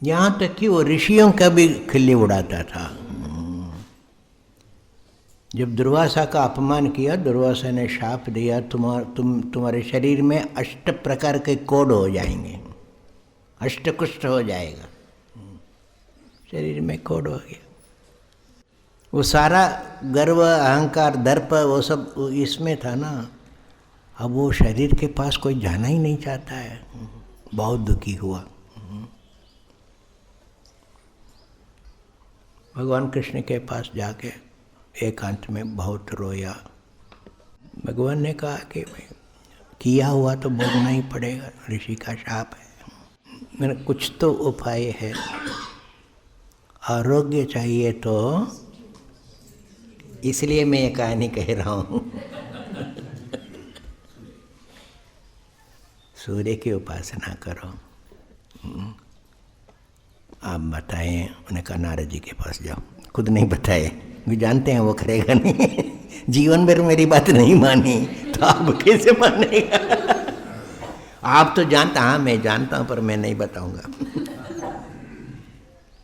यहाँ तक कि वो ऋषियों का भी खिल्ली उड़ाता था। जब दुर्वासा का अपमान किया, दुर्वासा ने शाप दिया, तुम्हारे शरीर में 8 प्रकार के कोढ़ हो जाएंगे, अष्टकुष्ठ हो जाएगा। शरीर में कोढ़ हो गया। वो सारा गर्व, अहंकार, दर्प वो सब इसमें था ना। अब वो शरीर के पास कोई जाना ही नहीं चाहता है। बहुत दुखी हुआ। भगवान कृष्ण के पास जाके एकांत में बहुत रोया। भगवान ने कहा कि किया हुआ तो भोगना ही पड़ेगा, ऋषि का शाप है। मैंने कुछ तो उपाय है। आरोग्य चाहिए तो इसलिए मैं ये कहानी कह रहा हूँ। सूर्य की उपासना करो। आप बताएं। उन्हें कहा नारद जी के पास जाओ। खुद नहीं बताए, भी जानते हैं वो करेगा नहीं। जीवन भर मेरी बात नहीं मानी तो आप कैसे मानेगा? आप तो जानता। हाँ मैं जानता हूँ, पर मैं नहीं बताऊंगा।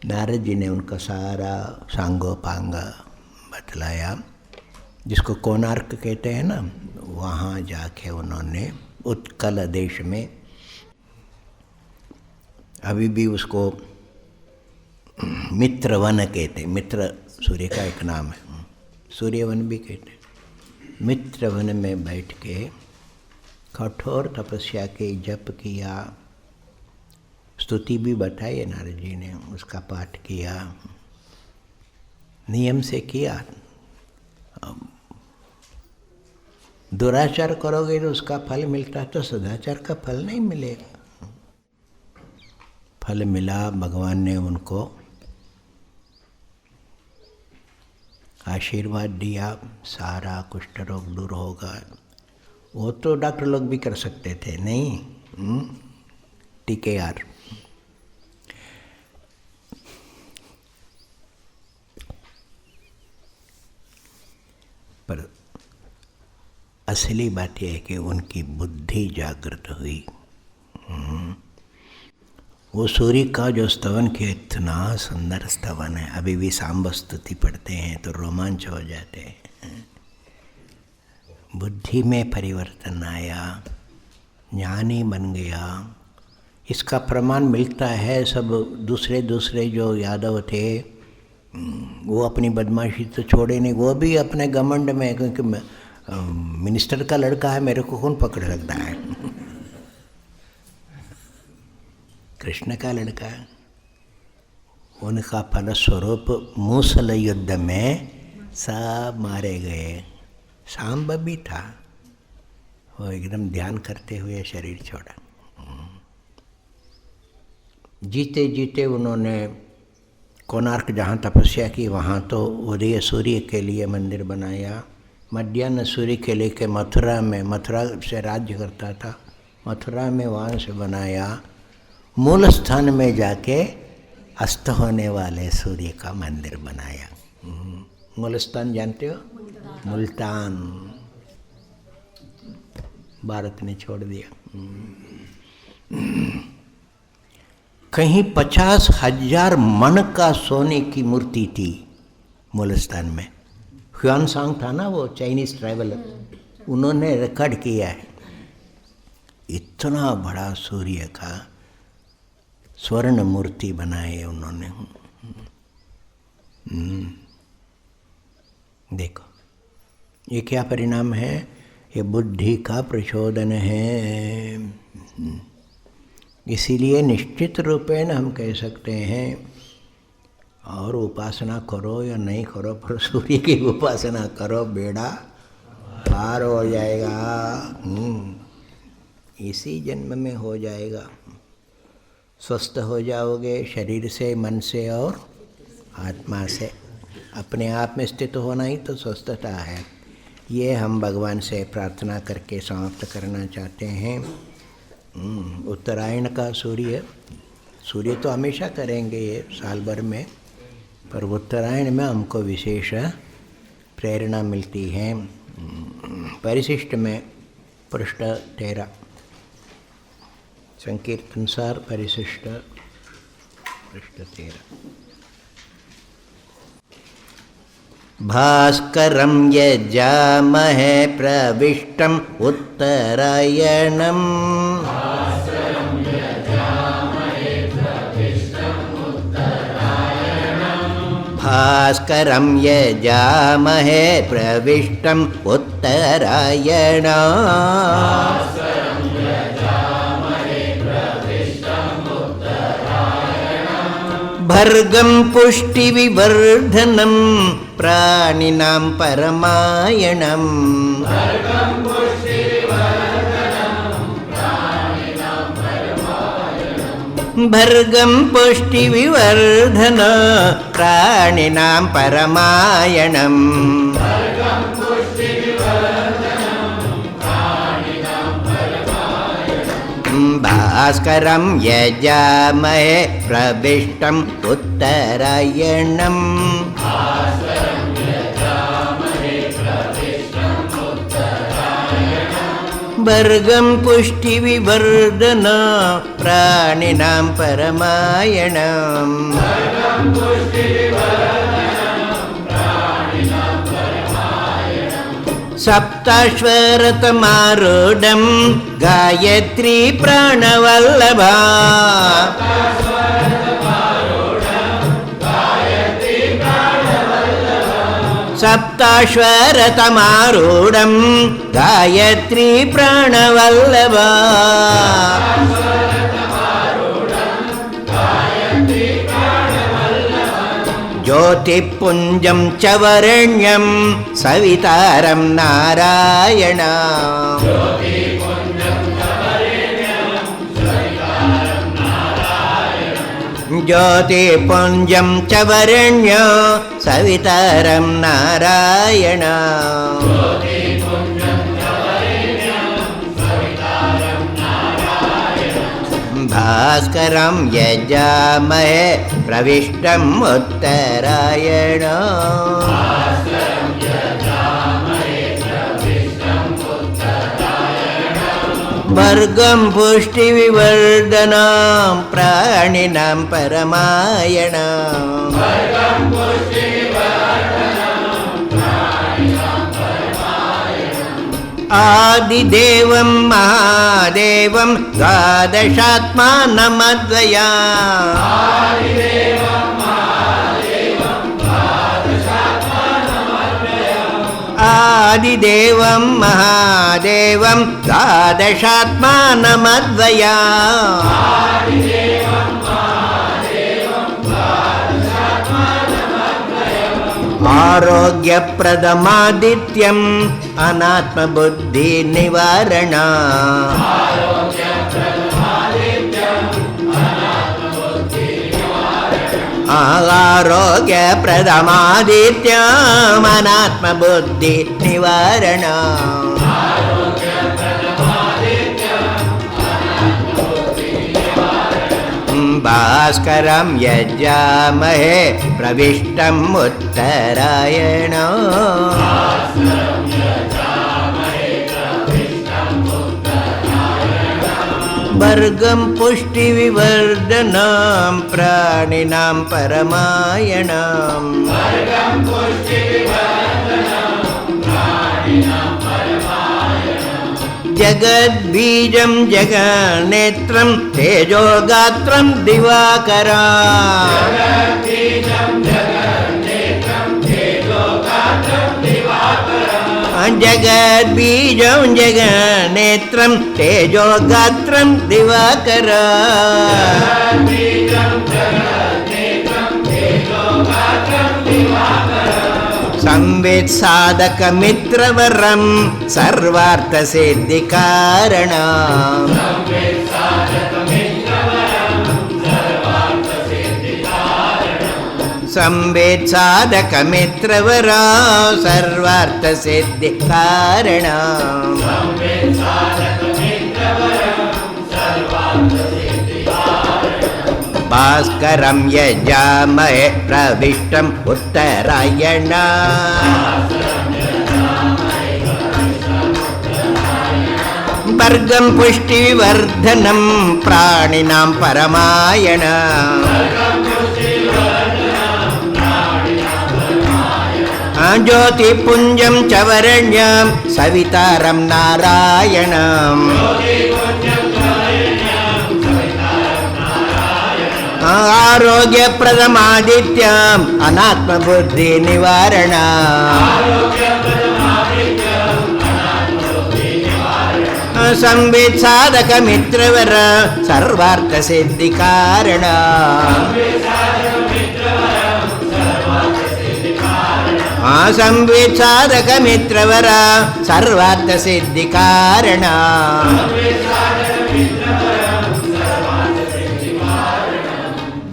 नारद जी ने उनका सारा सांगो पांगा बतलाया, जिसको कोणार्क कहते हैं ना। वहाँ जाके उन्होंने उत्कल देश में, अभी भी उसको मित्रवन कहते। मित्र सूर्य का एक नाम है, सूर्यवन भी कहते। मित्रवन में बैठ के कठोर तपस्या के जप किया। स्तुति भी बताई नारद जी ने, उसका पाठ किया, नियम से किया। दुराचार करोगे तो उसका फल मिलता, तो सदाचार का फल नहीं मिलेगा। फल मिला। भगवान ने उनको आशीर्वाद दिया, सारा कुष्ठ रोग दूर होगा। वो तो डॉक्टर लोग भी कर सकते थे, नहीं? TKR। पर असली बात यह है कि उनकी बुद्धि जागृत हुई। वो सूर्य का जो स्तवन किया, इतना सुंदर स्तवन है। अभी भी सांब स्तुति पढ़ते हैं तो रोमांच हो जाते हैं। बुद्धि में परिवर्तन आया, ज्ञानी बन गया। इसका प्रमाण मिलता है। सब दूसरे जो यादव थे, वो अपनी बदमाशी तो छोड़े नहीं। वो भी अपने घमंड में, क्योंकि मिनिस्टर का लड़का है, मेरे को कौन पकड़ सकता है? कृष्ण का लड़का। उनका फलस्वरूप मूसल युद्ध में सब मारे गए। सांब भी था, वो एकदम ध्यान करते हुए शरीर छोड़ा। जीते जीते उन्होंने कोणार्क जहाँ तपस्या की, वहाँ तो उदय सूर्य के लिए मंदिर बनाया। मध्यान्ह सूर्य के लिए मथुरा में, मथुरा से राज्य करता था, मथुरा में वहाँ से बनाया। मूल स्थान में जाके अस्त होने वाले सूर्य का मंदिर बनाया। मुल्तान जानते हो? मुल्तान भारत ने छोड़ दिया। कहीं 50,000 मन का सोने की मूर्ति थी मुल्तान में। ह्वेनसांग था ना वो चाइनीज ट्रैवलर, उन्होंने रिकॉर्ड किया है। इतना बड़ा सूर्य का स्वर्ण मूर्ति बनाए उन्होंने। देखो ये क्या परिणाम है? ये बुद्धि का प्रचोदन है। इसीलिए निश्चित रूपेण हम कह सकते हैं, और उपासना करो या नहीं करो, पर सूर्य की उपासना करो, बेड़ा पार हो जाएगा। इसी जन्म में हो जाएगा। स्वस्थ हो जाओगे शरीर से, मन से और आत्मा से। अपने आप में स्थित होना ही तो स्वस्थता है। ये हम भगवान से प्रार्थना करके समाप्त करना चाहते हैं। उत्तरायण का सूर्य तो हमेशा करेंगे ये साल भर में, पर उत्तरायण में हमको विशेष प्रेरणा मिलती है। परिशिष्ट में पृष्ठ 13 संकीर्तन सार परिशिष्ट पृष्ठ 13। भास्करं यजामहे प्रविष्टम् उत्तरायणम् भास्करं यजामहे प्रविष्टम् उत्तरायणम् भर्गं पुष्टिविवर्धनं प्राणिनां परमायणम् भर्गं पुष्टिविवर्धन प्राणिनां परमायणम् भास्करं यजामहे प्रविष्टम् उत्तरायणम् भर्गं पुष्टिविवर्धन प्राणिनां परमायणम् सप्ताश्वरतमारूढं गायत्री प्राणवल्लभा सप्ताश्वरतमारूढं गायत्री प्राणवल्लभा ज्योतिपुञ्जं च वरेण्यं सवितारं नारायण ज्योतिपुञ्जं च वरेण्यं सवितारं नारायण भास्करं यजामहे प्रविष्टम् उत्तरायणम् भर्गं पुष्टिविवर्धनं प्राणिनां परमायणम् आदिदेवं महादेवं द्वादशात्मानमद्वया आदिदेवं महादेवं द्वादशात्मानमद्वया आरोग्यप्रदमादित्यम् अनात्मबुद्धि निवारण आरोग्यप्रदमादित्यम् अनात्मबुद्धि निवारण भास्करं यजामहे प्रविष्टम् उत्तरायणम् वर्गं पुष्टिविवर्धनं प्राणिनां परमायणम् जगद्बीजं जगन्नेत्रं तेजोगात्रं दिवाकरम् जगद्बीजं जगन्नेत्रं तेजोगात्रं दिवाकरम् संवित्साधकमित्रवरं सर्वार्थसिद्धिकारणम् संवित्साधकमित्रवरं सर्वार्थसिद्धिकारणम् भास्करं यजामहे प्रविष्टम् उत्तरायणम् वर्गं पुष्टिविवर्धनं प्राणिनां परमायणम् ज्योतिपुञ्जं च वरेण्यं सवितारं नारायणम् आरोग्यप्रदमादित्यम् अनात्मबुद्धिनिवारणम् संवित्साधकमित्रवर सर्वार्थसिद्धिकारणम् संवित्साधकमित्रवर सर्वार्थसिद्धिकारणम्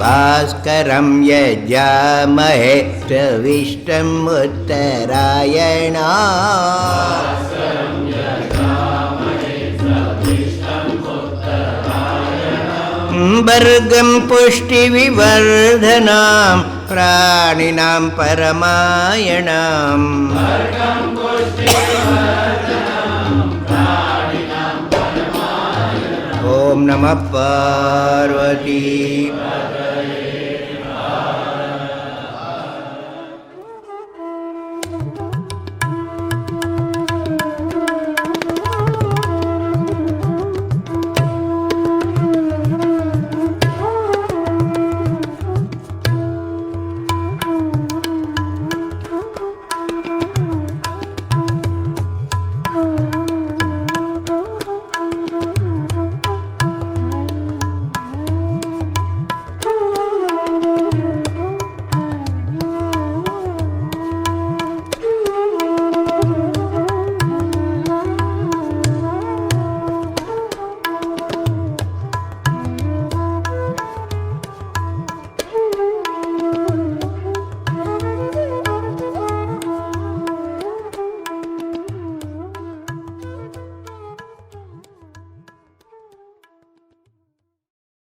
भास्करं यजामहे प्रविष्टम् उत्तरायणम् वर्गं पुष्टिविवर्धनं प्राणिनां परमायणम् ॐ नमः पार्वती